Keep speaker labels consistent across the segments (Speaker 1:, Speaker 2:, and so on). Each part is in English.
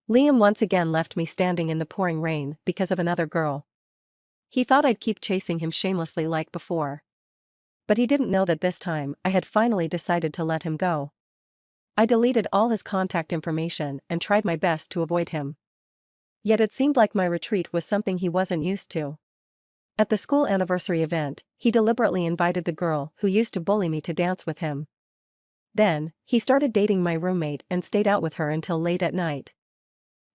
Speaker 1: Liam once again left me standing in the pouring rain because of another girl. He thought I'd keep chasing him shamelessly like before. But he didn't know that this time I had finally decided to let him go. I deleted all his contact information and tried my best to avoid him. Yet it seemed like my retreat was something he wasn't used to. At the school anniversary event, he deliberately invited the girl who used to bully me to dance with him. Then, he started dating my roommate and stayed out with her until late at night.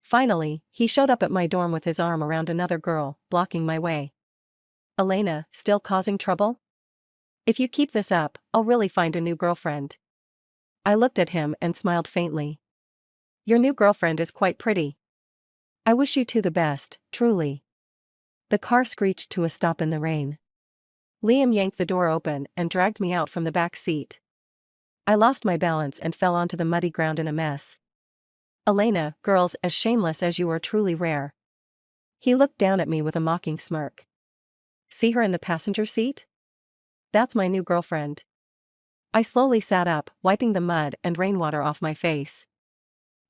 Speaker 1: Finally, he showed up at my dorm with his arm around another girl, blocking my way. Elena, still causing trouble? If you keep this up, I'll really find a new girlfriend. I looked at him and smiled faintly. Your new girlfriend is quite pretty. I wish you two the best, truly. The car screeched to a stop in the rain. Liam yanked the door open and dragged me out from the back seat. I lost my balance and fell onto the muddy ground in a mess. Elena, girls as shameless as you are truly rare. He looked down at me with a mocking smirk. See her in the passenger seat? That's my new girlfriend. I slowly sat up, wiping the mud and rainwater off my face.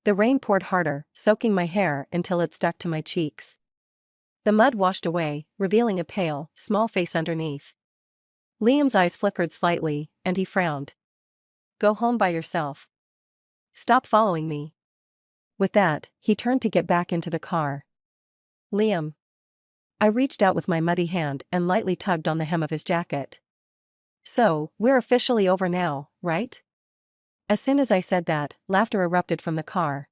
Speaker 1: The rain poured harder, soaking my hair until it stuck to my cheeks. The mud washed away, revealing a pale, small face underneath. Liam's eyes flickered slightly, and he frowned. Go home by yourself. Stop following me. With that, he turned to get back into the car. Liam. I reached out with my muddy hand and lightly tugged on the hem of his jacket. So, we're officially over now, right? As soon as I said that, laughter erupted from the car.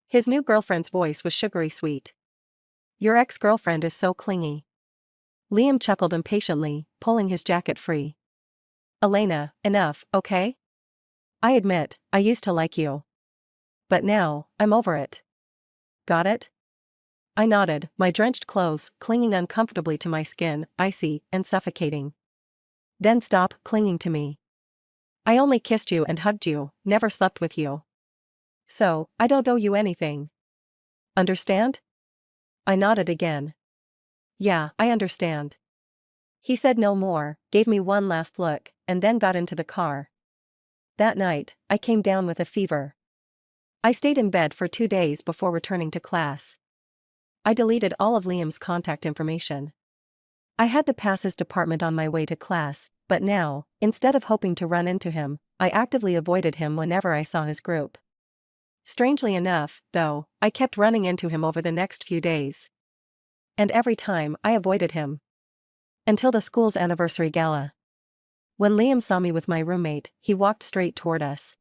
Speaker 1: His new girlfriend's voice was sugary sweet. Your ex-girlfriend is so clingy. Liam chuckled impatiently, pulling his jacket free. Elena, enough, okay? I admit, I used to like you. But now, I'm over it. Got it? I nodded, my drenched clothes clinging uncomfortably to my skin, icy and suffocating. Then stop clinging to me. I only kissed you and hugged you, never slept with you. So, I don't owe you anything. Understand? I nodded again. Yeah, I understand. He said no more, gave me one last look, and then got into the car. That night, I came down with a fever. I stayed in bed for 2 days before returning to class. I deleted all of Liam's contact information. I had to pass his department on my way to class, but now, instead of hoping to run into him, I actively avoided him whenever I saw his group. Strangely enough, though, I kept running into him over the next few days. And every time, I avoided him. Until the school's anniversary gala. When Liam saw me with my roommate, he walked straight toward us.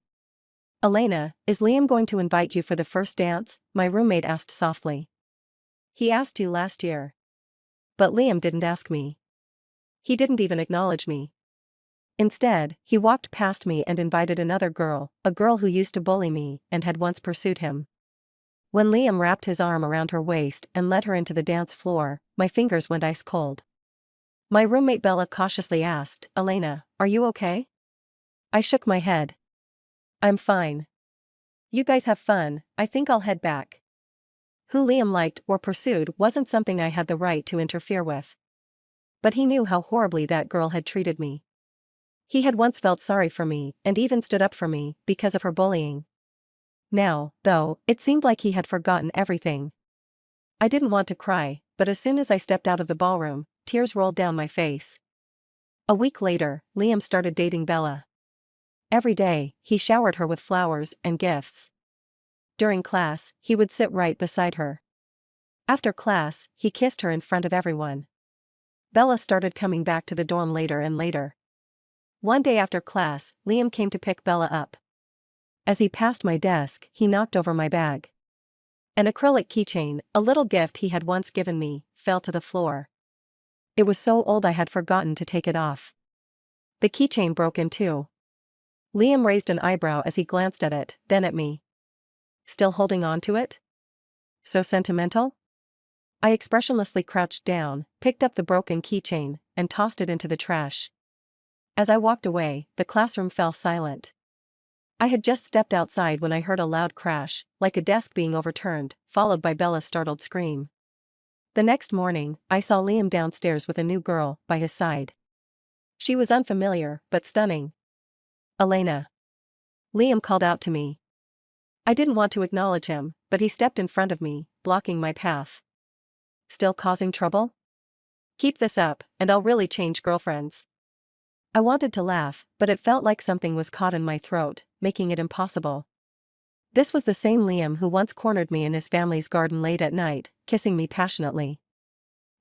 Speaker 1: Elena, is Liam going to invite you for the first dance? My roommate asked softly. He asked you last year. But Liam didn't ask me. He didn't even acknowledge me. Instead, he walked past me and invited another girl, a girl who used to bully me and had once pursued him. When Liam wrapped his arm around her waist and led her into the dance floor, my fingers went ice cold. My roommate Bella cautiously asked, Elena, are you okay? I shook my head. I'm fine. You guys have fun, I think I'll head back. Who Liam liked or pursued wasn't something I had the right to interfere with. But he knew how horribly that girl had treated me. He had once felt sorry for me and even stood up for me because of her bullying. Now, though, it seemed like he had forgotten everything. I didn't want to cry, but as soon as I stepped out of the ballroom, tears rolled down my face. A week later, Liam started dating Bella. Every day, he showered her with flowers and gifts. During class, he would sit right beside her. After class, he kissed her in front of everyone. Bella started coming back to the dorm later and later. One day after class, Liam came to pick Bella up. As he passed my desk, he knocked over my bag. An acrylic keychain, a little gift he had once given me, fell to the floor. It was so old I had forgotten to take it off. The keychain broke in two. Liam raised an eyebrow as he glanced at it, then at me. Still holding on to it? So sentimental? I expressionlessly crouched down, picked up the broken keychain, and tossed it into the trash. As I walked away, the classroom fell silent. I had just stepped outside when I heard a loud crash, like a desk being overturned, followed by Bella's startled scream. The next morning, I saw Liam downstairs with a new girl by his side. She was unfamiliar, but stunning. Elena. Liam called out to me. I didn't want to acknowledge him, but but he stepped in front of me, blocking my path. Still causing trouble? Keep this up, and I'll really change girlfriends. I wanted to laugh, but it felt like something was caught in my throat, making it impossible. This was the same Liam who once cornered me in his family's garden late at night, kissing me passionately.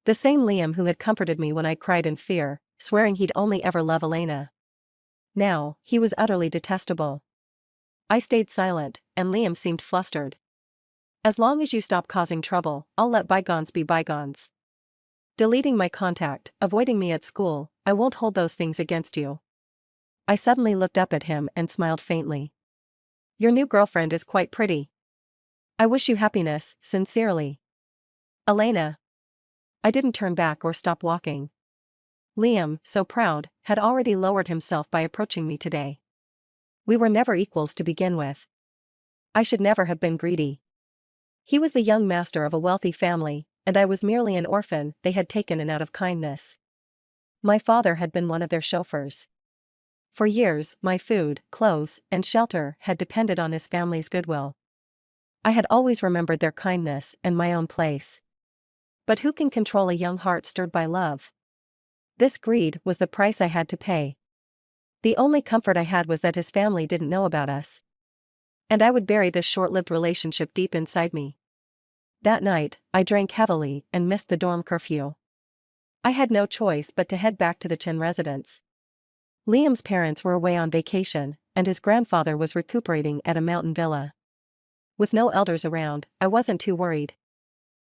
Speaker 1: The same Liam who had comforted me when I cried in fear, swearing he'd only ever love Elena. Now, he was utterly detestable. I stayed silent, and Liam seemed flustered. As long as you stop causing trouble, I'll let bygones be bygones. Deleting my contact, avoiding me at school, I won't hold those things against you. I suddenly looked up at him and smiled faintly. Your new girlfriend is quite pretty. I wish you happiness, sincerely. Elena. I didn't turn back or stop walking. Liam, so proud, had already lowered himself by approaching me today. We were never equals to begin with. I should never have been greedy. He was the young master of a wealthy family, and I was merely an orphan they had taken in out of kindness. My father had been one of their chauffeurs. For years, my food, clothes, and shelter had depended on his family's goodwill. I had always remembered their kindness and my own place. But who can control a young heart stirred by love? This greed was the price I had to pay. The only comfort I had was that his family didn't know about us. And I would bury this short-lived relationship deep inside me. That night, I drank heavily and missed the dorm curfew. I had no choice but to head back to the Chen residence. Liam's parents were away on vacation, and his grandfather was recuperating at a mountain villa. With no elders around, I wasn't too worried.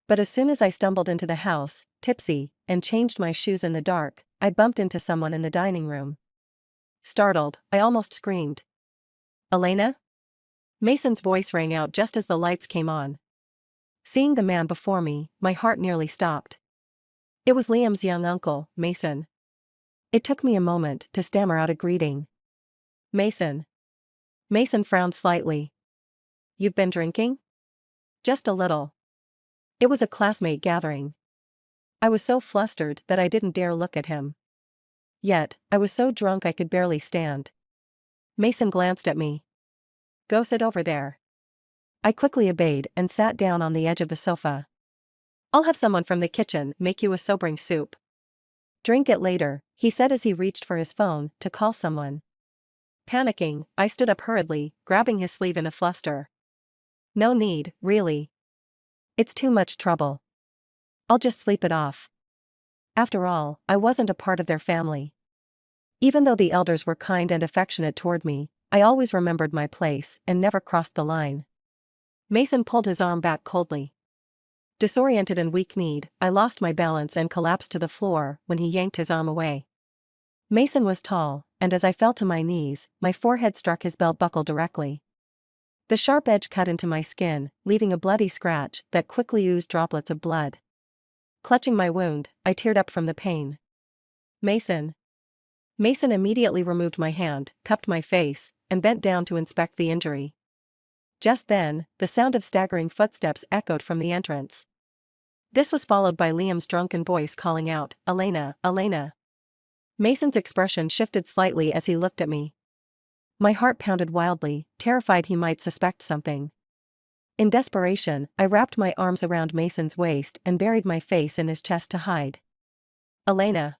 Speaker 1: But as soon as I stumbled into the house, tipsy, and changed my shoes in the dark, I bumped into someone in the dining room. Startled, I almost screamed. Elena? Mason's voice rang out just as the lights came on. Seeing the man before me, my heart nearly stopped. It was Liam's young uncle, Mason. It took me a moment to stammer out a greeting. Mason. Mason frowned slightly. You've been drinking? Just a little. It was a classmate gathering. I was so flustered that I didn't dare look at him. Yet, I was so drunk I could barely stand. Mason glanced at me. Go sit over there. I quickly obeyed and sat down on the edge of the sofa. I'll have someone from the kitchen make you a sobering soup. Drink it later, he said as he reached for his phone to call someone. Panicking, I stood up hurriedly, grabbing his sleeve in a fluster. No need, really. It's too much trouble. I'll just sleep it off. After all, I wasn't a part of their family. Even though the elders were kind and affectionate toward me, I always remembered my place and never crossed the line. Mason pulled his arm back coldly. Disoriented and weak-kneed, I lost my balance and collapsed to the floor when he yanked his arm away. Mason was tall, and as I fell to my knees, my forehead struck his belt buckle directly. The sharp edge cut into my skin, leaving a bloody scratch that quickly oozed droplets of blood. Clutching my wound, I teared up from the pain. Mason. Mason immediately removed my hand, cupped my face, and bent down to inspect the injury. Just then, the sound of staggering footsteps echoed from the entrance. This was followed by Liam's drunken voice calling out, Elena, Elena. Mason's expression shifted slightly as he looked at me. My heart pounded wildly, terrified he might suspect something. In desperation, I wrapped my arms around Mason's waist and buried my face in his chest to hide. Elena.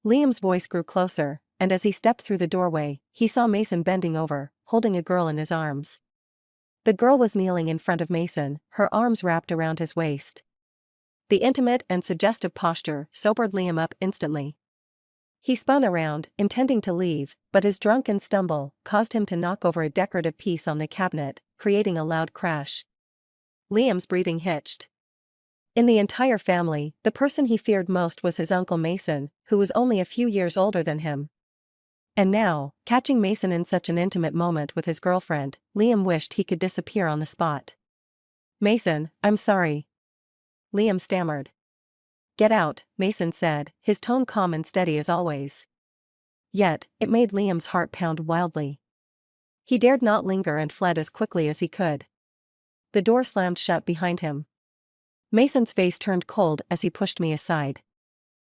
Speaker 1: Liam's voice grew closer, and as he stepped through the doorway, he saw Mason bending over, holding a girl in his arms. The girl was kneeling in front of Mason, her arms wrapped around his waist. The intimate and suggestive posture sobered Liam up instantly. He spun around, intending to leave, but his drunken stumble caused him to knock over a decorative piece on the cabinet, creating a loud crash. Liam's breathing hitched. In the entire family, the person he feared most was his uncle Mason, who was only a few years older than him. And now, catching Mason in such an intimate moment with his girlfriend, Liam wished he could disappear on the spot. Mason, I'm sorry. Liam stammered. Get out, Mason said, his tone calm and steady as always. Yet, it made Liam's heart pound wildly. He dared not linger and fled as quickly as he could. The door slammed shut behind him. Mason's face turned cold as he pushed me aside.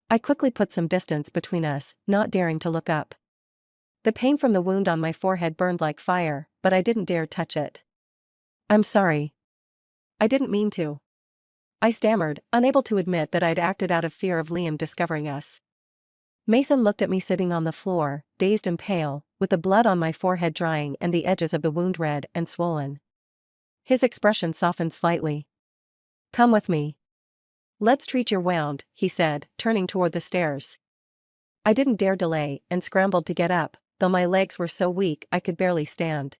Speaker 1: I quickly put some distance between us, not daring to look up. The pain from the wound on my forehead burned like fire, but I didn't dare touch it. I'm sorry. I didn't mean to. I stammered, unable to admit that I'd acted out of fear of Liam discovering us. Mason looked at me sitting on the floor, dazed and pale, with the blood on my forehead drying and the edges of the wound red and swollen. His expression softened slightly. "Come with me. Let's treat your wound," he said, turning toward the stairs. I didn't dare delay and scrambled to get up, though my legs were so weak I could barely stand.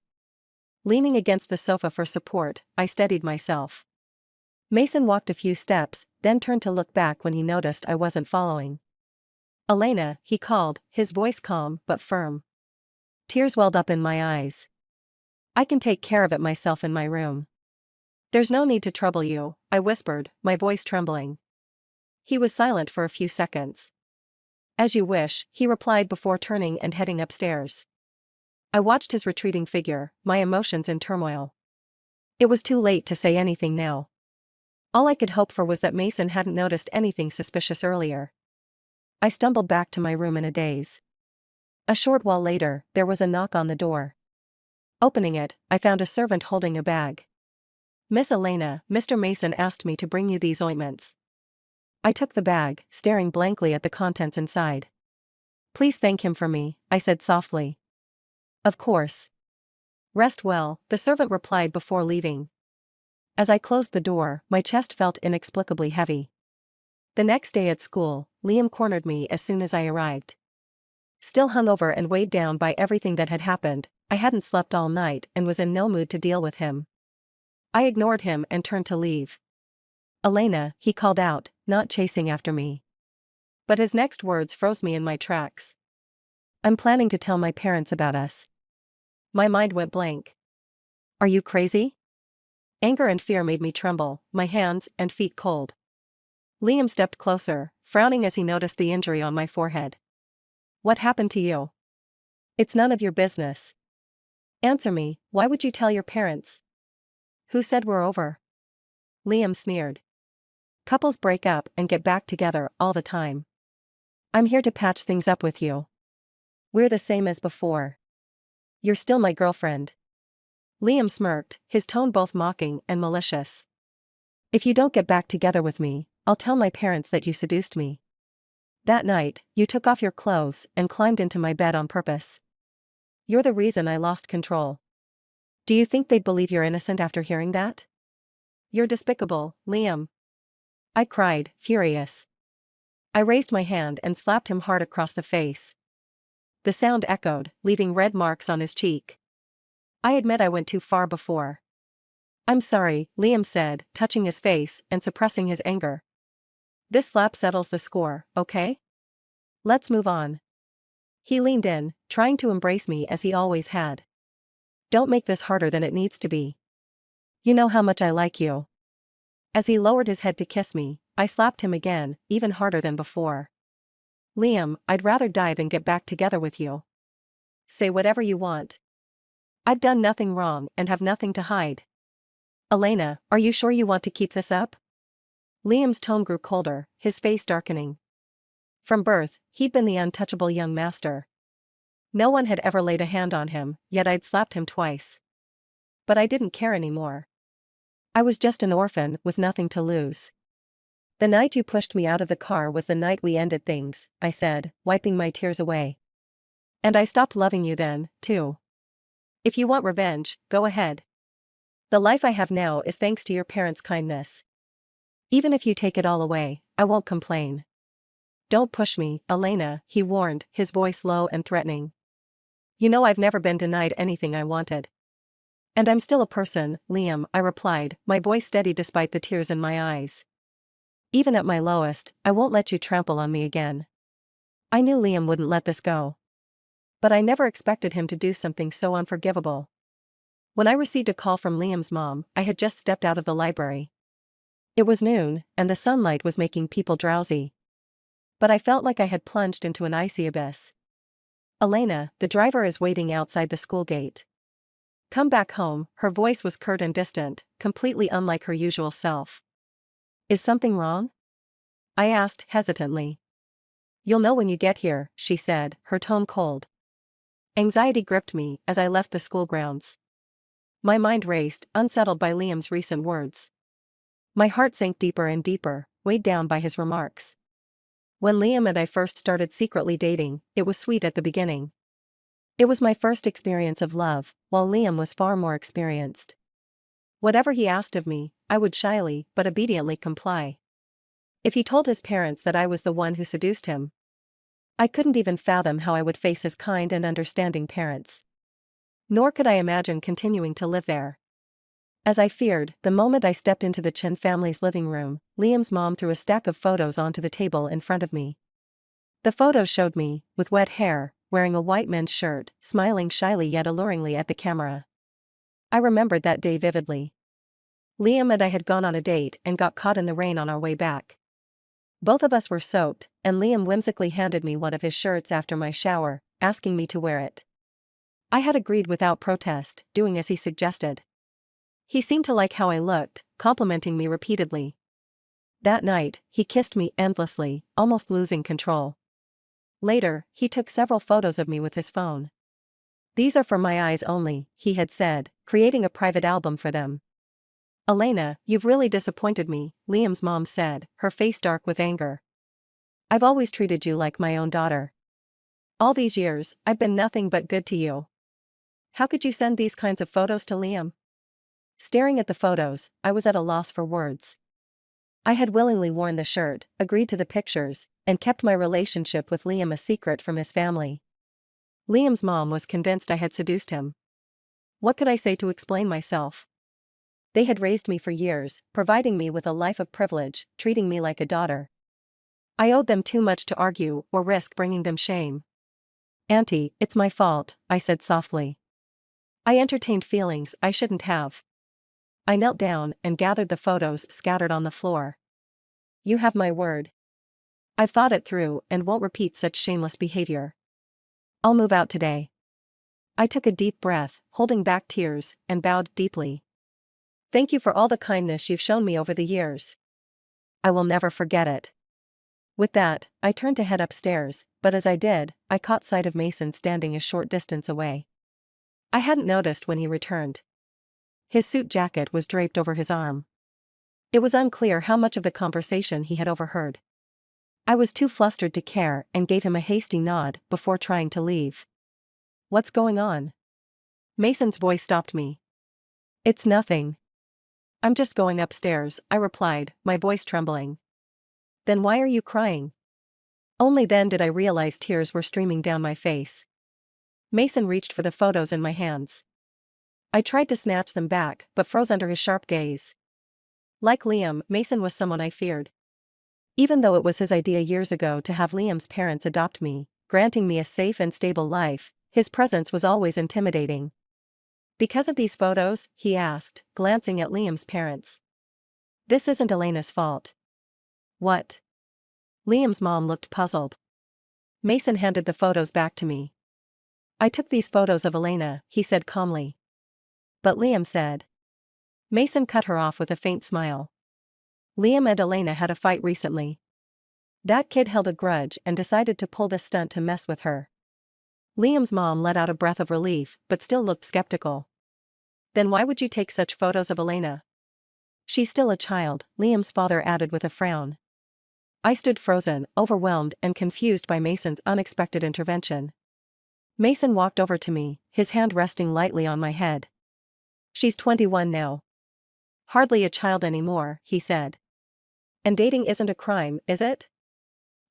Speaker 1: Leaning against the sofa for support, I steadied myself. Mason walked a few steps, then turned to look back when he noticed I wasn't following. "Elena," he called, his voice calm but firm. Tears welled up in my eyes. "I can take care of it myself in my room." "There's no need to trouble you," I whispered, my voice trembling. He was silent for a few seconds. "As you wish," he replied before turning and heading upstairs. I watched his retreating figure, my emotions in turmoil. It was too late to say anything now. All I could hope for was that Mason hadn't noticed anything suspicious earlier. I stumbled back to my room in a daze. A short while later, there was a knock on the door. Opening it, I found a servant holding a bag. "Miss Elena, Mr. Mason asked me to bring you these ointments." I took the bag, staring blankly at the contents inside. "Please thank him for me," I said softly. "Of course. Rest well," the servant replied before leaving. As I closed the door, my chest felt inexplicably heavy. The next day at school, Liam cornered me as soon as I arrived. Still hungover and weighed down by everything that had happened, I hadn't slept all night and was in no mood to deal with him. I ignored him and turned to leave. "Elena," he called out, not chasing after me. But his next words froze me in my tracks. "I'm planning to tell my parents about us." My mind went blank. "Are you crazy?" Anger and fear made me tremble, my hands and feet cold. Liam stepped closer, frowning as he noticed the injury on my forehead. "What happened to you?" "It's none of your business. Answer me, why would you tell your parents?" "Who said we're over?" Liam sneered. "Couples break up and get back together all the time. I'm here to patch things up with you. We're the same as before. You're still my girlfriend." Liam smirked, his tone both mocking and malicious. "If you don't get back together with me, I'll tell my parents that you seduced me. That night, you took off your clothes and climbed into my bed on purpose. You're the reason I lost control. Do you think they'd believe you're innocent after hearing that?" "You're despicable, Liam." I cried, furious. I raised my hand and slapped him hard across the face. The sound echoed, leaving red marks on his cheek. "I admit I went too far before." "I'm sorry," Liam said, touching his face and suppressing his anger. "This slap settles the score, okay? Let's move on." He leaned in, trying to embrace me as he always had. "Don't make this harder than it needs to be. You know how much I like you." As he lowered his head to kiss me, I slapped him again, even harder than before. "Liam, I'd rather die than get back together with you. Say whatever you want. I've done nothing wrong and have nothing to hide." "Elena, are you sure you want to keep this up?" Liam's tone grew colder, his face darkening. From birth, he'd been the untouchable young master. No one had ever laid a hand on him, yet I'd slapped him twice. But I didn't care anymore. I was just an orphan with nothing to lose. "The night you pushed me out of the car was the night we ended things," I said, wiping my tears away. "And I stopped loving you then, too. If you want revenge, go ahead. The life I have now is thanks to your parents' kindness. Even if you take it all away, I won't complain." "Don't push me, Elena," he warned, his voice low and threatening. "You know I've never been denied anything I wanted." "And I'm still a person, Liam," I replied, my voice steady despite the tears in my eyes. "Even at my lowest, I won't let you trample on me again." I knew Liam wouldn't let this go. But I never expected him to do something so unforgivable. When I received a call from Liam's mom, I had just stepped out of the library. It was noon, and the sunlight was making people drowsy. But I felt like I had plunged into an icy abyss. "Elena, the driver is waiting outside the school gate. Come back home." Her voice was curt and distant, completely unlike her usual self. "Is something wrong?" I asked, hesitantly. "You'll know when you get here," she said, her tone cold. Anxiety gripped me as I left the school grounds. My mind raced, unsettled by Liam's recent words. My heart sank deeper and deeper, weighed down by his remarks. When Liam and I first started secretly dating, it was sweet at the beginning. It was my first experience of love, while Liam was far more experienced. Whatever he asked of me, I would shyly but obediently comply. If he told his parents that I was the one who seduced him, I couldn't even fathom how I would face his kind and understanding parents. Nor could I imagine continuing to live there. As I feared, the moment I stepped into the Chen family's living room, Liam's mom threw a stack of photos onto the table in front of me. The photos showed me, with wet hair, wearing a white men's shirt, smiling shyly yet alluringly at the camera. I remembered that day vividly. Liam and I had gone on a date and got caught in the rain on our way back. Both of us were soaked, and Liam whimsically handed me one of his shirts after my shower, asking me to wear it. I had agreed without protest, doing as he suggested. He seemed to like how I looked, complimenting me repeatedly. That night, he kissed me endlessly, almost losing control. Later, he took several photos of me with his phone. "These are for my eyes only," he had said, creating a private album for them. "Elena, you've really disappointed me," Liam's mom said, her face dark with anger. "I've always treated you like my own daughter. All these years, I've been nothing but good to you. How could you send these kinds of photos to Liam?" Staring at the photos, I was at a loss for words. I had willingly worn the shirt, agreed to the pictures, and kept my relationship with Liam a secret from his family. Liam's mom was convinced I had seduced him. What could I say to explain myself? They had raised me for years, providing me with a life of privilege, treating me like a daughter. I owed them too much to argue or risk bringing them shame. "Auntie, it's my fault," I said softly. "I entertained feelings I shouldn't have." I knelt down and gathered the photos scattered on the floor. "You have my word. I've thought it through and won't repeat such shameless behavior. I'll move out today." I took a deep breath, holding back tears, and bowed deeply. "Thank you for all the kindness you've shown me over the years. I will never forget it." With that, I turned to head upstairs, but as I did, I caught sight of Mason standing a short distance away. I hadn't noticed when he returned. His suit jacket was draped over his arm. It was unclear how much of the conversation he had overheard. I was too flustered to care and gave him a hasty nod before trying to leave. "What's going on?" Mason's voice stopped me. "It's nothing. I'm just going upstairs," I replied, my voice trembling. "Then why are you crying?" Only then did I realize tears were streaming down my face. Mason reached for the photos in my hands. I tried to snatch them back, but froze under his sharp gaze. Like Liam, Mason was someone I feared. Even though it was his idea years ago to have Liam's parents adopt me, granting me a safe and stable life, his presence was always intimidating. "Because of these photos?" he asked, glancing at Liam's parents. "This isn't Elena's fault." "What?" Liam's mom looked puzzled. Mason handed the photos back to me. "I took these photos of Elena," he said calmly. "But Liam said." Mason cut her off with a faint smile. "Liam and Elena had a fight recently. That kid held a grudge and decided to pull this stunt to mess with her." Liam's mom let out a breath of relief, but still looked skeptical. "Then why would you take such photos of Elena?" "She's still a child," Liam's father added with a frown. I stood frozen, overwhelmed and confused by Mason's unexpected intervention. Mason walked over to me, his hand resting lightly on my head. "She's 21 now. Hardly a child anymore," he said. "And dating isn't a crime, is it?"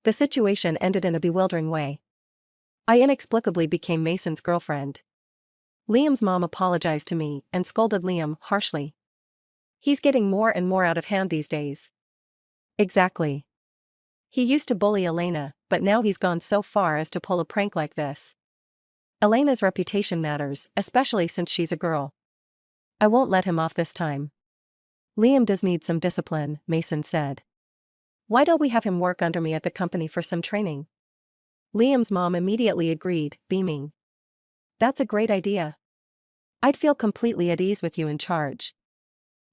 Speaker 1: The situation ended in a bewildering way. I inexplicably became Mason's girlfriend. Liam's mom apologized to me and scolded Liam harshly. "He's getting more and more out of hand these days." "Exactly. He used to bully Elena, but now he's gone so far as to pull a prank like this. Elena's reputation matters, especially since she's a girl. I won't let him off this time." "Liam does need some discipline," Mason said. "Why don't we have him work under me at the company for some training?" Liam's mom immediately agreed, beaming. "That's a great idea. I'd feel completely at ease with you in charge."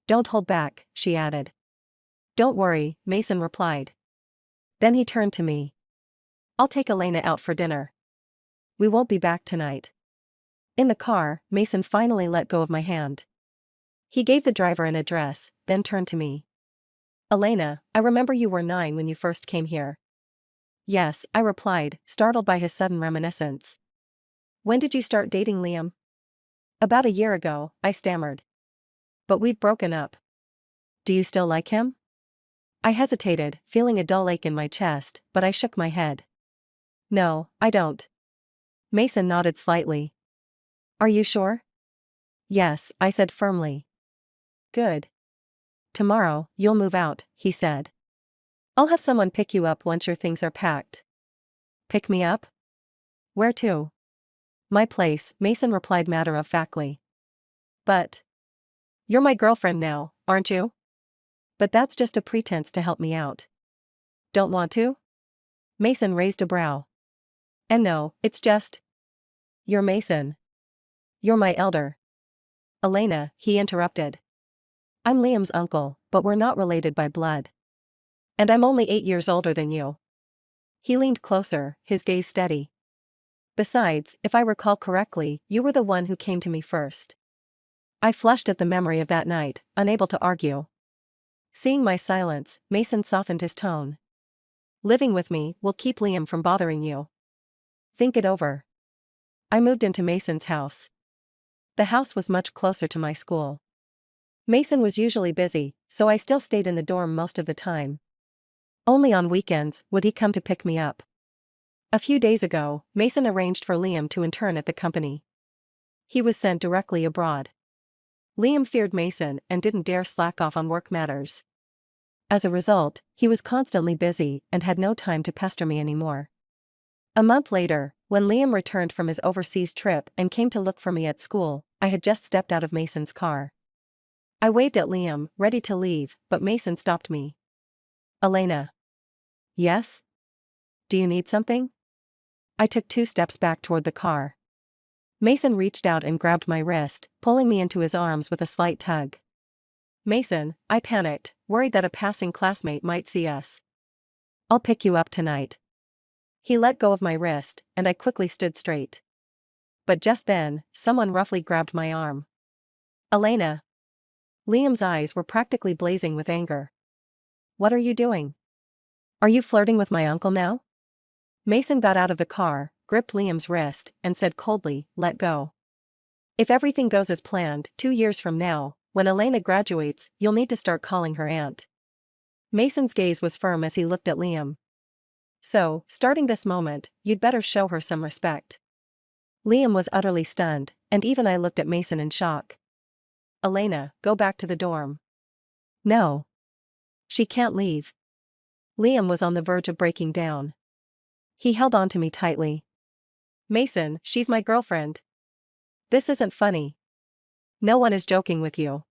Speaker 1: "Don't hold back," she added. "Don't worry," Mason replied. Then he turned to me. "I'll take Elena out for dinner. We won't be back tonight." In the car, Mason finally let go of my hand. He gave the driver an address, then turned to me. Elena, I remember you were 9 when you first came here. Yes, I replied, startled by his sudden reminiscence. When did you start dating Liam? About a year ago, I stammered. But we've broken up. Do you still like him? I hesitated, feeling a dull ache in my chest, but I shook my head. No, I don't. Mason nodded slightly. Are you sure? Yes, I said firmly. Good. Tomorrow, you'll move out, he said. I'll have someone pick you up once your things are packed. Pick me up? Where to? My place, Mason replied matter-of-factly. But. You're my girlfriend now, aren't you? But that's just a pretense to help me out. Don't want to? Mason raised a brow. And no, it's just. You're Mason. You're my elder. Elena, he interrupted. I'm Liam's uncle, but we're not related by blood. And I'm only 8 years older than you. He leaned closer, his gaze steady. Besides, if I recall correctly, you were the one who came to me first. I flushed at the memory of that night, unable to argue. Seeing my silence, Mason softened his tone. Living with me will keep Liam from bothering you. Think it over. I moved into Mason's house. The house was much closer to my school. Mason was usually busy, so I still stayed in the dorm most of the time. Only on weekends would he come to pick me up. A few days ago, Mason arranged for Liam to intern at the company. He was sent directly abroad. Liam feared Mason and didn't dare slack off on work matters. As a result, he was constantly busy and had no time to pester me anymore. A month later, when Liam returned from his overseas trip and came to look for me at school, I had just stepped out of Mason's car. I waved at Liam, ready to leave, but Mason stopped me. Elena. Yes? Do you need something? I took 2 steps back toward the car. Mason reached out and grabbed my wrist, pulling me into his arms with a slight tug. Mason, I panicked, worried that a passing classmate might see us. I'll pick you up tonight. He let go of my wrist, and I quickly stood straight. But just then, someone roughly grabbed my arm. Elena. Liam's eyes were practically blazing with anger. What are you doing? Are you flirting with my uncle now? Mason got out of the car, gripped Liam's wrist, and said coldly, let go. If everything goes as planned, 2 years from now, when Elena graduates, you'll need to start calling her aunt. Mason's gaze was firm as he looked at Liam. So, starting this moment, you'd better show her some respect. Liam was utterly stunned, and even I looked at Mason in shock. Elena, go back to the dorm. No. She can't leave. Liam was on the verge of breaking down. He held on to me tightly. Mason, she's my girlfriend. This isn't funny. No one is joking with you.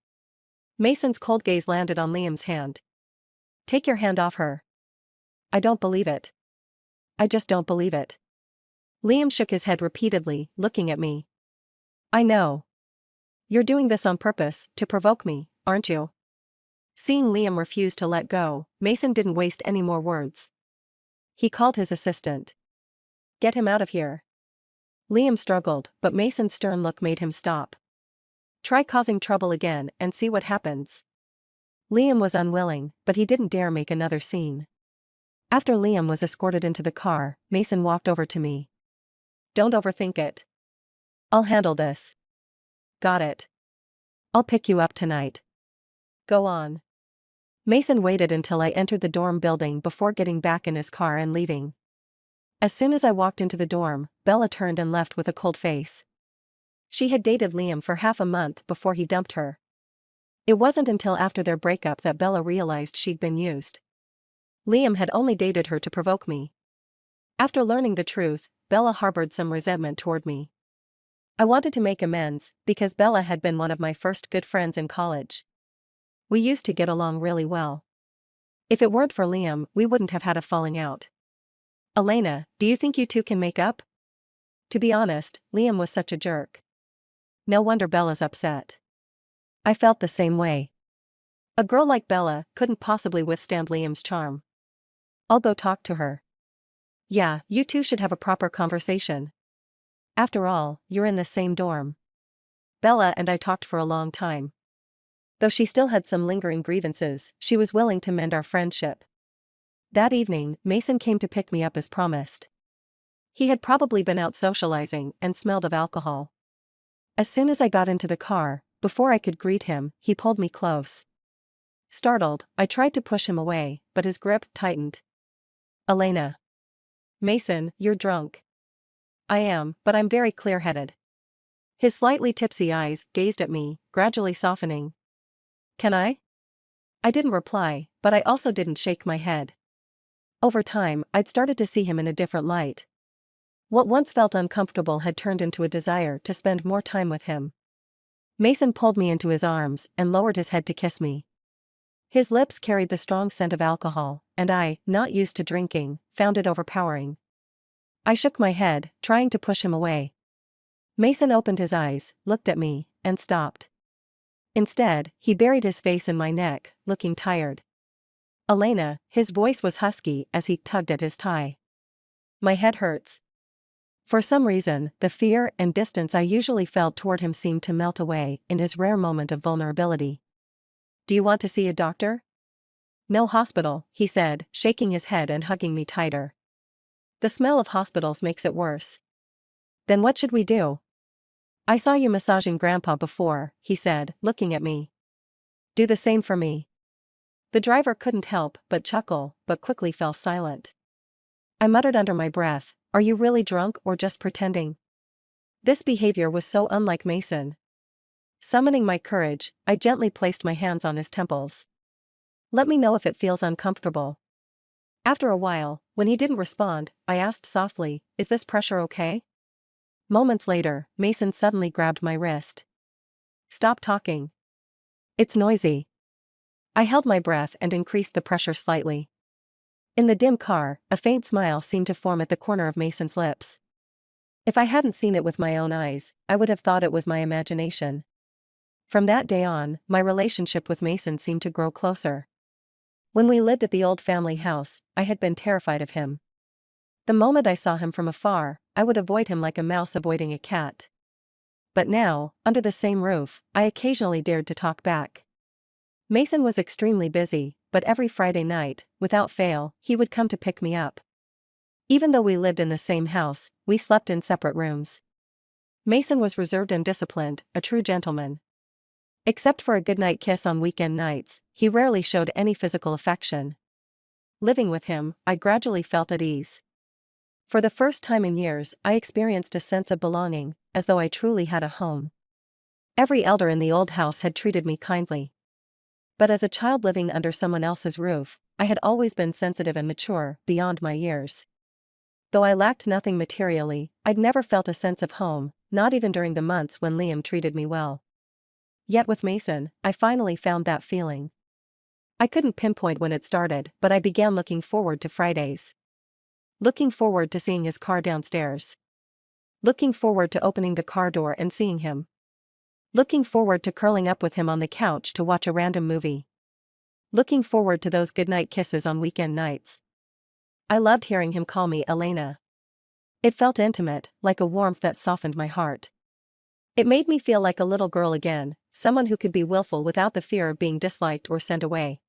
Speaker 1: Mason's cold gaze landed on Liam's hand. Take your hand off her. I don't believe it. I just don't believe it. Liam shook his head repeatedly, looking at me. I know. You're doing this on purpose, to provoke me, aren't you? Seeing Liam refuse to let go, Mason didn't waste any more words. He called his assistant. Get him out of here. Liam struggled, but Mason's stern look made him stop. Try causing trouble again and see what happens. Liam was unwilling, but he didn't dare make another scene. After Liam was escorted into the car, Mason walked over to me. Don't overthink it. I'll handle this. Got it. I'll pick you up tonight. Go on. Mason waited until I entered the dorm building before getting back in his car and leaving. As soon as I walked into the dorm, Bella turned and left with a cold face. She had dated Liam for half a month before he dumped her. It wasn't until after their breakup that Bella realized she'd been used. Liam had only dated her to provoke me. After learning the truth, Bella harbored some resentment toward me. I wanted to make amends, because Bella had been one of my first good friends in college. We used to get along really well. If it weren't for Liam, we wouldn't have had a falling out. Elena, do you think you two can make up? To be honest, Liam was such a jerk. No wonder Bella's upset. I felt the same way. A girl like Bella couldn't possibly withstand Liam's charm. I'll go talk to her. Yeah, you two should have a proper conversation. After all, you're in the same dorm. Bella and I talked for a long time. Though she still had some lingering grievances, she was willing to mend our friendship. That evening, Mason came to pick me up as promised. He had probably been out socializing and smelled of alcohol. As soon as I got into the car, before I could greet him, he pulled me close. Startled, I tried to push him away, but his grip tightened. Elena. Mason, you're drunk. I am, but I'm very clear-headed. His slightly tipsy eyes gazed at me, gradually softening. Can I? I didn't reply, but I also didn't shake my head. Over time, I'd started to see him in a different light. What once felt uncomfortable had turned into a desire to spend more time with him. Mason pulled me into his arms and lowered his head to kiss me. His lips carried the strong scent of alcohol, and I, not used to drinking, found it overpowering. I shook my head, trying to push him away. Mason opened his eyes, looked at me, and stopped. Instead, he buried his face in my neck, looking tired. Elena, his voice was husky as he tugged at his tie. My head hurts. For some reason, the fear and distance I usually felt toward him seemed to melt away in his rare moment of vulnerability. Do you want to see a doctor? No hospital, he said, shaking his head and hugging me tighter. The smell of hospitals makes it worse. Then what should we do? I saw you massaging Grandpa before, he said, looking at me. Do the same for me. The driver couldn't help but chuckle, but quickly fell silent. I muttered under my breath, are you really drunk or just pretending? This behavior was so unlike Mason. Summoning my courage, I gently placed my hands on his temples. Let me know if it feels uncomfortable. After a while, when he didn't respond, I asked softly, is this pressure okay? Moments later, Mason suddenly grabbed my wrist. Stop talking. It's noisy. I held my breath and increased the pressure slightly. In the dim car, a faint smile seemed to form at the corner of Mason's lips. If I hadn't seen it with my own eyes, I would have thought it was my imagination. From that day on, my relationship with Mason seemed to grow closer. When we lived at the old family house, I had been terrified of him. The moment I saw him from afar, I would avoid him like a mouse avoiding a cat. But now, under the same roof, I occasionally dared to talk back. Mason was extremely busy, but every Friday night, without fail, he would come to pick me up. Even though we lived in the same house, we slept in separate rooms. Mason was reserved and disciplined, a true gentleman. Except for a goodnight kiss on weekend nights, he rarely showed any physical affection. Living with him, I gradually felt at ease. For the first time in years, I experienced a sense of belonging, as though I truly had a home. Every elder in the old house had treated me kindly. But as a child living under someone else's roof, I had always been sensitive and mature, beyond my years. Though I lacked nothing materially, I'd never felt a sense of home, not even during the months when Liam treated me well. Yet with Mason, I finally found that feeling. I couldn't pinpoint when it started, but I began looking forward to Fridays. Looking forward to seeing his car downstairs. Looking forward to opening the car door and seeing him. Looking forward to curling up with him on the couch to watch a random movie. Looking forward to those goodnight kisses on weekend nights. I loved hearing him call me Elena. It felt intimate, like a warmth that softened my heart. It made me feel like a little girl again, someone who could be willful without the fear of being disliked or sent away.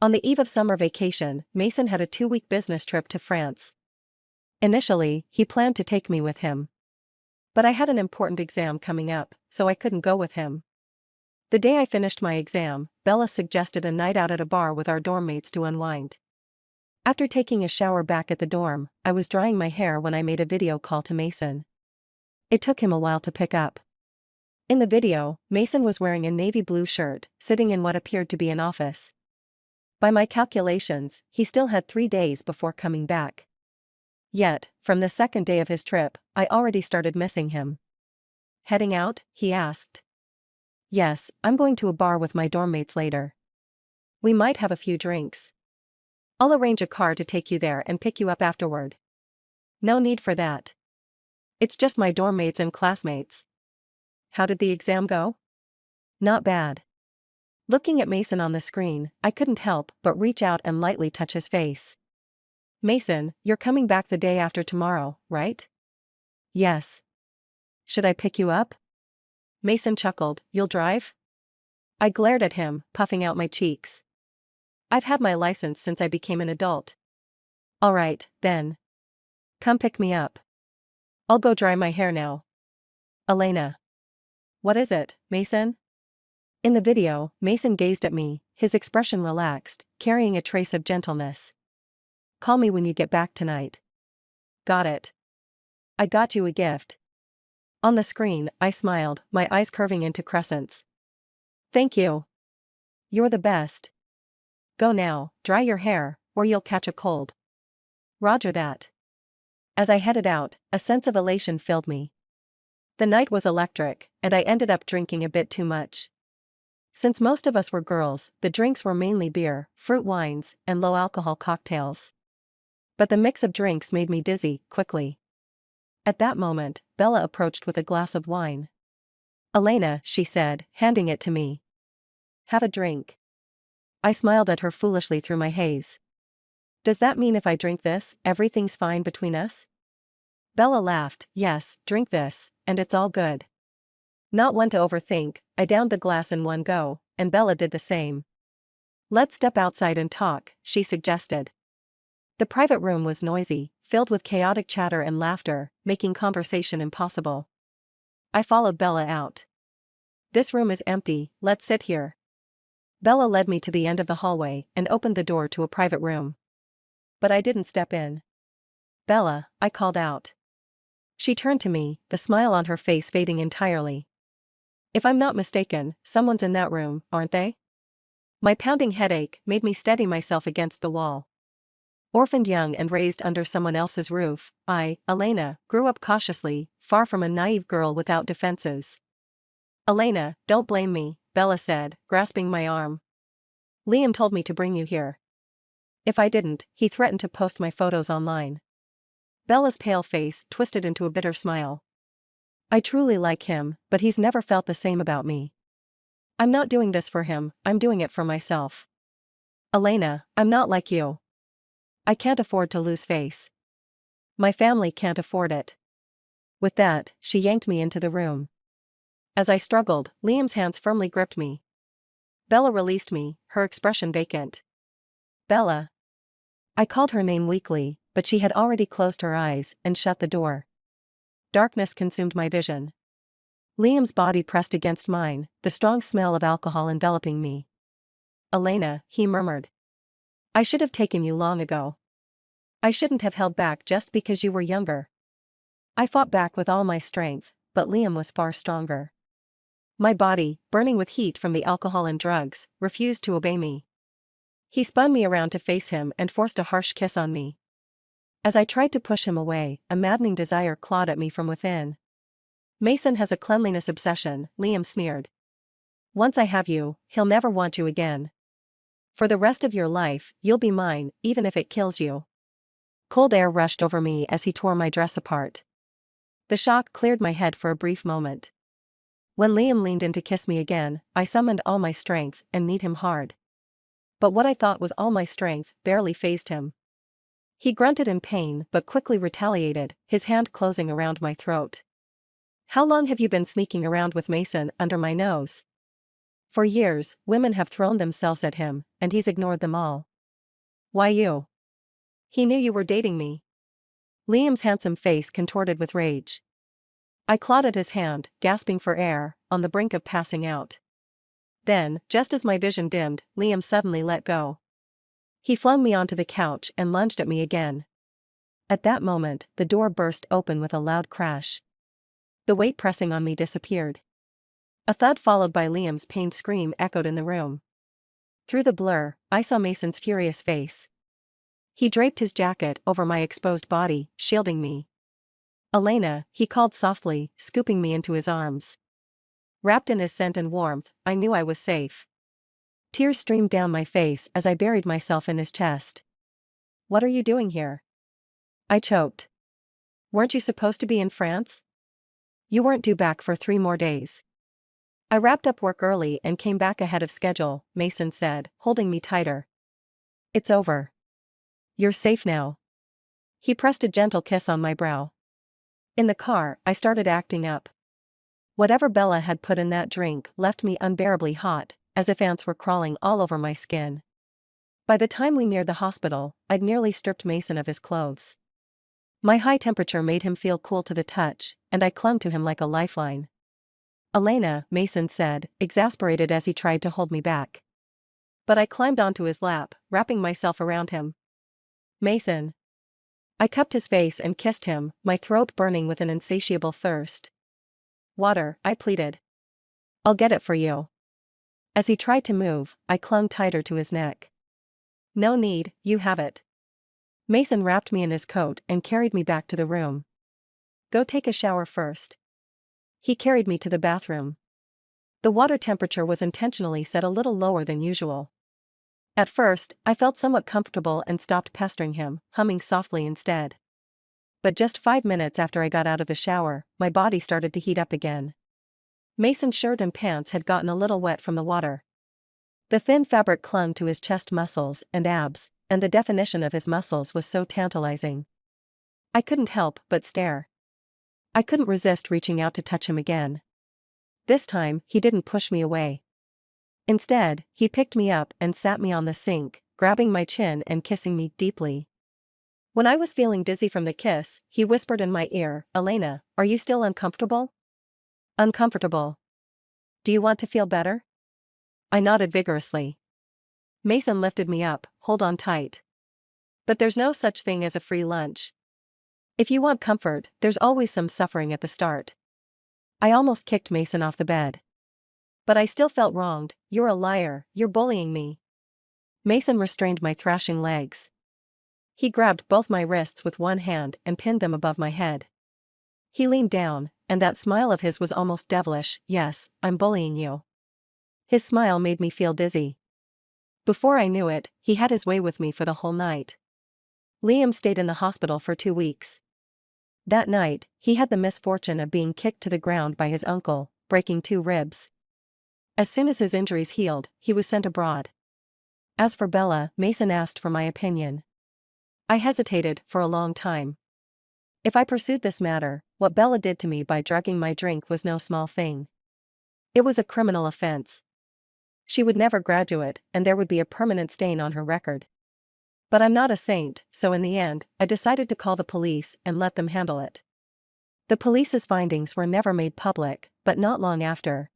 Speaker 1: On the eve of summer vacation, Mason had a 2-week business trip to France. Initially, he planned to take me with him. But I had an important exam coming up, so I couldn't go with him. The day I finished my exam, Bella suggested a night out at a bar with our dorm mates to unwind. After taking a shower back at the dorm, I was drying my hair when I made a video call to Mason. It took him a while to pick up. In the video, Mason was wearing a navy blue shirt, sitting in what appeared to be an office. By my calculations, he still had 3 days before coming back. Yet, from the second day of his trip, I already started missing him. Heading out? He asked. Yes, I'm going to a bar with my dorm mates later. We might have a few drinks. I'll arrange a car to take you there and pick you up afterward. No need for that. It's just my dorm mates and classmates. How did the exam go? Not bad. Looking at Mason on the screen, I couldn't help but reach out and lightly touch his face. Mason, you're coming back the day after tomorrow, right? Yes. Should I pick you up? Mason chuckled, you'll drive? I glared at him, puffing out my cheeks. I've had my license since I became an adult. Alright, then. Come pick me up. I'll go dry my hair now. Elena. What is it, Mason? In the video, Mason gazed at me, his expression relaxed, carrying a trace of gentleness. Call me when you get back tonight. Got it. I got you a gift. On the screen, I smiled, my eyes curving into crescents. Thank you. You're the best. Go now, dry your hair, or you'll catch a cold. Roger that. As I headed out, a sense of elation filled me. The night was electric, and I ended up drinking a bit too much. Since most of us were girls, the drinks were mainly beer, fruit wines, and low-alcohol cocktails. But the mix of drinks made me dizzy, quickly. At that moment, Bella approached with a glass of wine. Elena, she said, handing it to me. Have a drink. I smiled at her foolishly through my haze. Does that mean if I drink this, everything's fine between us? Bella laughed. Yes, drink this, and it's all good. Not one to overthink, I downed the glass in one go, and Bella did the same. Let's step outside and talk, she suggested. The private room was noisy, filled with chaotic chatter and laughter, making conversation impossible. I followed Bella out. This room is empty, let's sit here. Bella led me to the end of the hallway and opened the door to a private room. But I didn't step in. Bella, I called out. She turned to me, the smile on her face fading entirely. If I'm not mistaken, someone's in that room, aren't they? My pounding headache made me steady myself against the wall. Orphaned young and raised under someone else's roof, I, Elena, grew up cautiously, far from a naive girl without defenses. Elena, don't blame me, Bella said, grasping my arm. Liam told me to bring you here. If I didn't, he threatened to post my photos online. Bella's pale face twisted into a bitter smile. I truly like him, but he's never felt the same about me. I'm not doing this for him, I'm doing it for myself. Elena, I'm not like you. I can't afford to lose face. My family can't afford it. With that, she yanked me into the room. As I struggled, Liam's hands firmly gripped me. Bella released me, her expression vacant. Bella. I called her name weakly, but she had already closed her eyes and shut the door. Darkness consumed my vision. Liam's body pressed against mine, the strong smell of alcohol enveloping me. Elena, he murmured. I should have taken you long ago. I shouldn't have held back just because you were younger. I fought back with all my strength, but Liam was far stronger. My body, burning with heat from the alcohol and drugs, refused to obey me. He spun me around to face him and forced a harsh kiss on me. As I tried to push him away, a maddening desire clawed at me from within. Mason has a cleanliness obsession, Liam sneered. Once I have you, he'll never want you again. For the rest of your life, you'll be mine, even if it kills you. Cold air rushed over me as he tore my dress apart. The shock cleared my head for a brief moment. When Liam leaned in to kiss me again, I summoned all my strength and kneed him hard. But what I thought was all my strength barely fazed him. He grunted in pain but quickly retaliated, his hand closing around my throat. How long have you been sneaking around with Mason under my nose? For years, women have thrown themselves at him, and he's ignored them all. Why you? He knew you were dating me. Liam's handsome face contorted with rage. I clawed at his hand, gasping for air, on the brink of passing out. Then, just as my vision dimmed, Liam suddenly let go. He flung me onto the couch and lunged at me again. At that moment, the door burst open with a loud crash. The weight pressing on me disappeared. A thud followed by Liam's pained scream echoed in the room. Through the blur, I saw Mason's furious face. He draped his jacket over my exposed body, shielding me. Elena, he called softly, scooping me into his arms. Wrapped in his scent and warmth, I knew I was safe. Tears streamed down my face as I buried myself in his chest. What are you doing here? I choked. Weren't you supposed to be in France? You weren't due back for 3 more days. I wrapped up work early and came back ahead of schedule, Mason said, holding me tighter. It's over. You're safe now. He pressed a gentle kiss on my brow. In the car, I started acting up. Whatever Bella had put in that drink left me unbearably hot, as if ants were crawling all over my skin. By the time we neared the hospital, I'd nearly stripped Mason of his clothes. My high temperature made him feel cool to the touch, and I clung to him like a lifeline. "Elena," Mason said, exasperated as he tried to hold me back. But I climbed onto his lap, wrapping myself around him. "Mason." I cupped his face and kissed him, my throat burning with an insatiable thirst. "Water," I pleaded. "I'll get it for you." As he tried to move, I clung tighter to his neck. "No need, you have it." Mason wrapped me in his coat and carried me back to the room. "Go take a shower first." He carried me to the bathroom. The water temperature was intentionally set a little lower than usual. At first, I felt somewhat comfortable and stopped pestering him, humming softly instead. But just 5 minutes after I got out of the shower, my body started to heat up again. Mason's shirt and pants had gotten a little wet from the water. The thin fabric clung to his chest muscles and abs, and the definition of his muscles was so tantalizing. I couldn't help but stare. I couldn't resist reaching out to touch him again. This time, he didn't push me away. Instead, he picked me up and sat me on the sink, grabbing my chin and kissing me deeply. When I was feeling dizzy from the kiss, he whispered in my ear, "Elena, are you still uncomfortable?" "Uncomfortable. Do you want to feel better?" I nodded vigorously. Mason lifted me up, "Hold on tight. But there's no such thing as a free lunch. If you want comfort, there's always some suffering at the start." I almost kicked Mason off the bed. But I still felt wronged. "You're a liar, you're bullying me." Mason restrained my thrashing legs. He grabbed both my wrists with one hand and pinned them above my head. He leaned down, and that smile of his was almost devilish. "Yes, I'm bullying you." His smile made me feel dizzy. Before I knew it, he had his way with me for the whole night. Liam stayed in the hospital for 2 weeks. That night, he had the misfortune of being kicked to the ground by his uncle, breaking 2 ribs. As soon as his injuries healed, he was sent abroad. As for Bella, Mason asked for my opinion. I hesitated for a long time. If I pursued this matter, what Bella did to me by drugging my drink was no small thing. It was a criminal offense. She would never graduate, and there would be a permanent stain on her record. But I'm not a saint, so in the end, I decided to call the police and let them handle it. The police's findings were never made public, but not long after,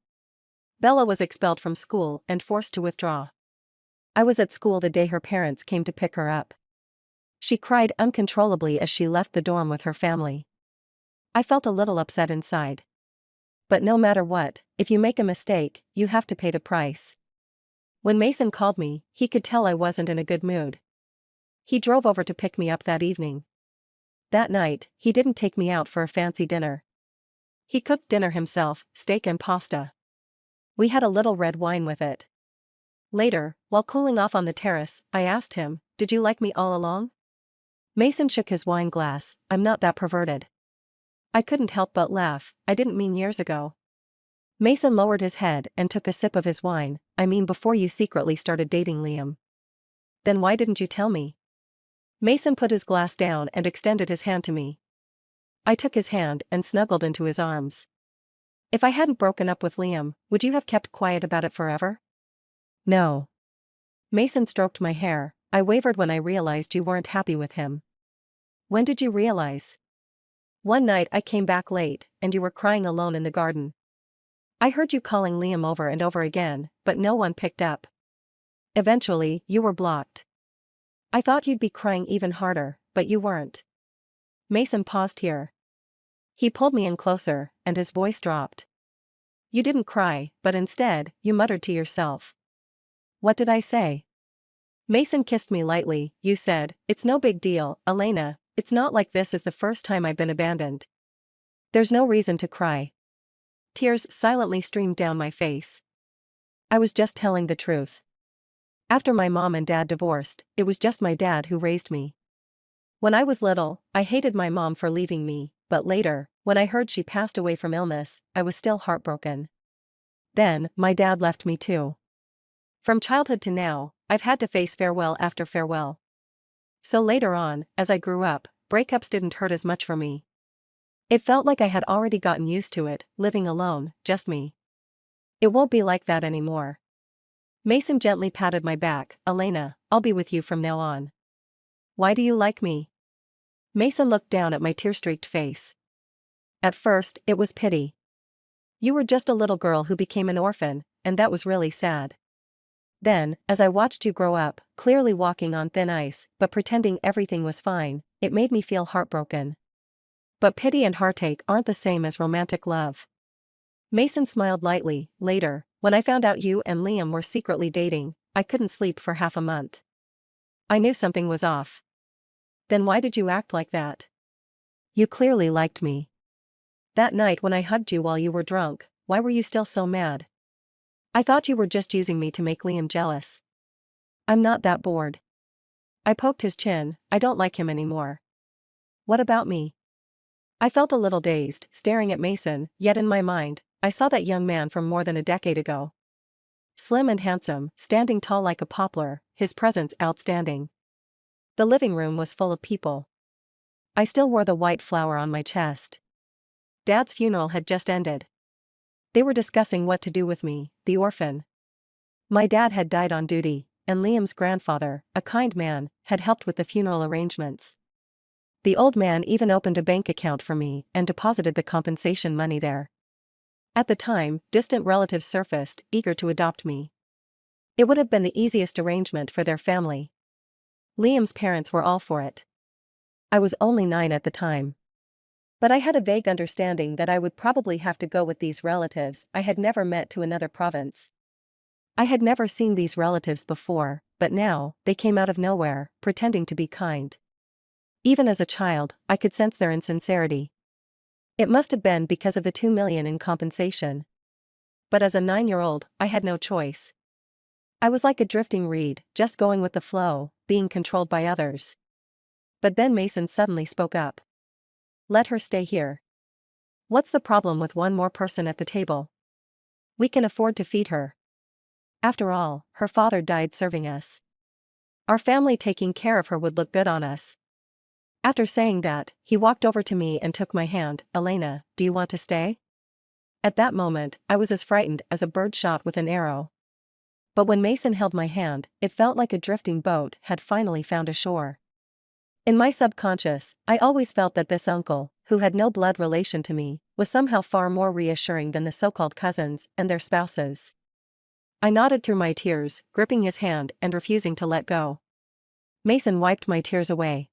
Speaker 1: Bella was expelled from school and forced to withdraw. I was at school the day her parents came to pick her up. She cried uncontrollably as she left the dorm with her family. I felt a little upset inside. But no matter what, if you make a mistake, you have to pay the price. When Mason called me, he could tell I wasn't in a good mood. He drove over to pick me up that evening. That night, he didn't take me out for a fancy dinner. He cooked dinner himself, steak and pasta. We had a little red wine with it. Later, while cooling off on the terrace, I asked him, "Did you like me all along?" Mason shook his wine glass. "I'm not that perverted." I couldn't help but laugh. "I didn't mean years ago." Mason lowered his head and took a sip of his wine. "I mean before you secretly started dating Liam." "Then why didn't you tell me?" Mason put his glass down and extended his hand to me. I took his hand and snuggled into his arms. "If I hadn't broken up with Liam, would you have kept quiet about it forever?" "No." Mason stroked my hair. "I wavered when I realized you weren't happy with him." "When did you realize?" "One night I came back late, and you were crying alone in the garden. I heard you calling Liam over and over again, but no one picked up. Eventually, you were blocked. I thought you'd be crying even harder, but you weren't." Mason paused here. He pulled me in closer, and his voice dropped. "You didn't cry, but instead, you muttered to yourself." "What did I say?" Mason kissed me lightly. "You said, 'It's no big deal, Elena, it's not like this is the first time I've been abandoned. There's no reason to cry.'" Tears silently streamed down my face. I was just telling the truth. After my mom and dad divorced, it was just my dad who raised me. When I was little, I hated my mom for leaving me, but later, when I heard she passed away from illness, I was still heartbroken. Then, my dad left me too. From childhood to now, I've had to face farewell after farewell. So later on, as I grew up, breakups didn't hurt as much for me. It felt like I had already gotten used to it, living alone, just me. It won't be like that anymore. Mason gently patted my back. Elena, I'll be with you from now on. Why do you like me? Mason looked down at my tear-streaked face. At first, it was pity. You were just a little girl who became an orphan, and that was really sad. Then, as I watched you grow up, clearly walking on thin ice, but pretending everything was fine, it made me feel heartbroken. But pity and heartache aren't the same as romantic love. Mason smiled lightly. Later, when I found out you and Liam were secretly dating, I couldn't sleep for half a month. I knew something was off. Then why did you act like that? You clearly liked me. That night when I hugged you while you were drunk, why were you still so mad? I thought you were just using me to make Liam jealous. I'm not that bored. I poked his chin. I don't like him anymore. What about me? I felt a little dazed, staring at Mason, yet in my mind, I saw that young man from more than a decade ago. Slim and handsome, standing tall like a poplar, his presence outstanding. The living room was full of people. I still wore the white flower on my chest. Dad's funeral had just ended. They were discussing what to do with me, the orphan. My dad had died on duty, and Liam's grandfather, a kind man, had helped with the funeral arrangements. The old man even opened a bank account for me and deposited the compensation money there. At the time, distant relatives surfaced, eager to adopt me. It would have been the easiest arrangement for their family. Liam's parents were all for it. I was only 9 at the time. But I had a vague understanding that I would probably have to go with these relatives I had never met to another province. I had never seen these relatives before, but now, they came out of nowhere, pretending to be kind. Even as a child, I could sense their insincerity. It must have been because of the 2 million in compensation. But as a 9-year-old, I had no choice. I was like a drifting reed, just going with the flow, being controlled by others. But then Mason suddenly spoke up. Let her stay here. What's the problem with one more person at the table? We can afford to feed her. After all, her father died serving us. Our family taking care of her would look good on us. After saying that, he walked over to me and took my hand. Elena, do you want to stay? At that moment, I was as frightened as a bird shot with an arrow. But when Mason held my hand, it felt like a drifting boat had finally found a shore. In my subconscious, I always felt that this uncle, who had no blood relation to me, was somehow far more reassuring than the so-called cousins and their spouses. I nodded through my tears, gripping his hand and refusing to let go. Mason wiped my tears away.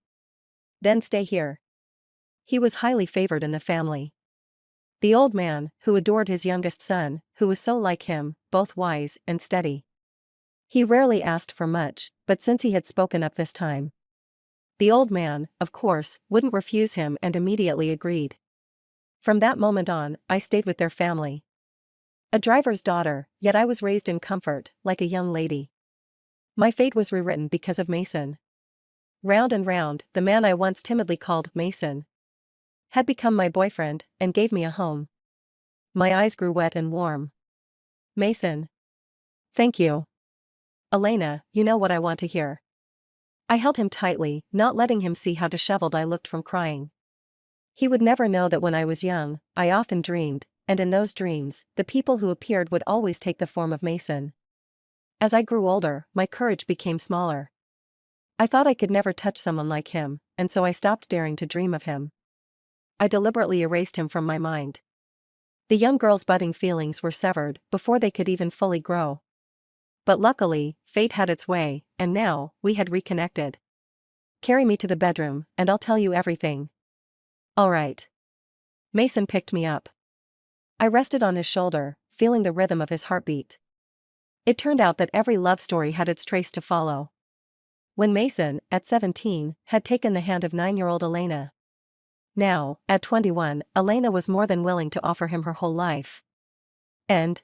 Speaker 1: Then stay here. He was highly favored in the family. The old man, who adored his youngest son, who was so like him, both wise and steady. He rarely asked for much, but since he had spoken up this time, the old man, of course, wouldn't refuse him and immediately agreed. From that moment on, I stayed with their family. A driver's daughter, yet I was raised in comfort, like a young lady. My fate was rewritten because of Mason. Round and round, the man I once timidly called Mason had become my boyfriend and gave me a home. My eyes grew wet and warm. Mason. Thank you. Elena, you know what I want to hear. I held him tightly, not letting him see how disheveled I looked from crying. He would never know that when I was young, I often dreamed, and in those dreams, the people who appeared would always take the form of Mason. As I grew older, my courage became smaller. I thought I could never touch someone like him, and so I stopped daring to dream of him. I deliberately erased him from my mind. The young girl's budding feelings were severed before they could even fully grow. But luckily, fate had its way, and now, we had reconnected. Carry me to the bedroom, and I'll tell you everything. All right. Mason picked me up. I rested on his shoulder, feeling the rhythm of his heartbeat. It turned out that every love story had its trace to follow. When Mason, at 17, had taken the hand of 9-year-old Elena. Now, at 21, Elena was more than willing to offer him her whole life. And,